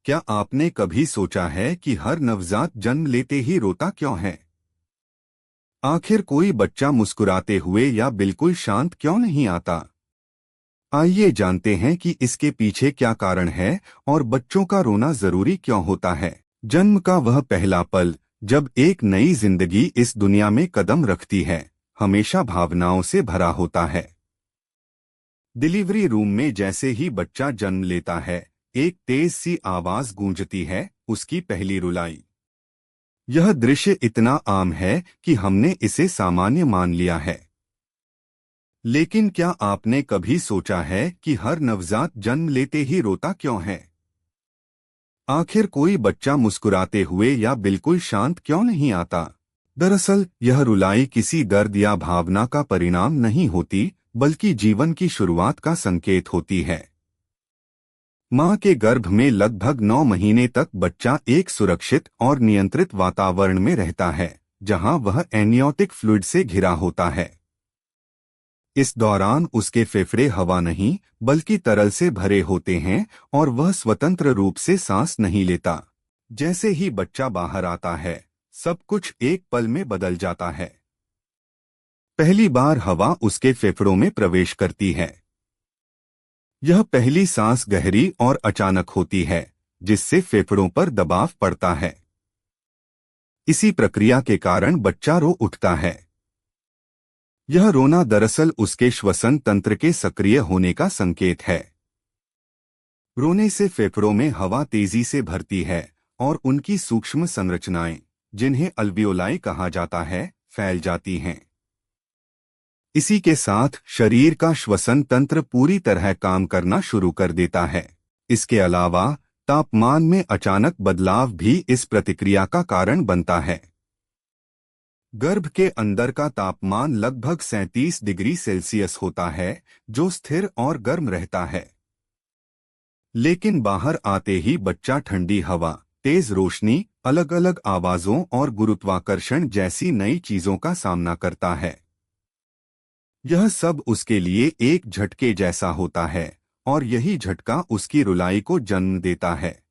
क्या आपने कभी सोचा है कि हर नवजात जन्म लेते ही रोता क्यों है? आखिर कोई बच्चा मुस्कुराते हुए या बिल्कुल शांत क्यों नहीं आता? आइए जानते हैं कि इसके पीछे क्या कारण है और बच्चों का रोना जरूरी क्यों होता है। जन्म का वह पहला पल, जब एक नई जिंदगी इस दुनिया में कदम रखती है, हमेशा भावनाओं से भरा होता है। डिलीवरी रूम में जैसे ही बच्चा जन्म लेता है, एक तेज सी आवाज गूंजती है, उसकी पहली रुलाई। यह दृश्य इतना आम है कि हमने इसे सामान्य मान लिया है। लेकिन क्या आपने कभी सोचा है कि हर नवजात जन्म लेते ही रोता क्यों है? आखिर कोई बच्चा मुस्कुराते हुए या बिल्कुल शांत क्यों नहीं आता? दरअसल यह रुलाई किसी दर्द या भावना का परिणाम नहीं होती, बल्कि जीवन की शुरुआत का संकेत होती है। मां के गर्भ में लगभग 9 महीने तक बच्चा एक सुरक्षित और नियंत्रित वातावरण में रहता है, जहां वह एनियोटिक फ्लूइड से घिरा होता है। इस दौरान उसके फेफड़े हवा नहीं, बल्कि तरल से भरे होते हैं और वह स्वतंत्र रूप से सांस नहीं लेता। जैसे ही बच्चा बाहर आता है, सब कुछ एक पल में बदल जाता है। पहली बार हवा उसके फेफड़ों में प्रवेश करती है। यह पहली सांस गहरी और अचानक होती है, जिससे फेफड़ों पर दबाव पड़ता है। इसी प्रक्रिया के कारण बच्चा रो उठता है। यह रोना दरअसल उसके श्वसन तंत्र के सक्रिय होने का संकेत है। रोने से फेफड़ों में हवा तेजी से भरती है और उनकी सूक्ष्म संरचनाएं, जिन्हें अल्वियोलाई कहा जाता है, फैल जाती हैं। इसी के साथ शरीर का श्वसन तंत्र पूरी तरह काम करना शुरू कर देता है। इसके अलावा तापमान में अचानक बदलाव भी इस प्रतिक्रिया का कारण बनता है। गर्भ के अंदर का तापमान लगभग 37 डिग्री सेल्सियस होता है, जो स्थिर और गर्म रहता है। लेकिन बाहर आते ही बच्चा ठंडी हवा, तेज रोशनी, अलग अलग आवाजों और गुरुत्वाकर्षण जैसी नई चीजों का सामना करता है। यह सब उसके लिए एक झटके जैसा होता है, और यही झटका उसकी रुलाई को जन्म देता है।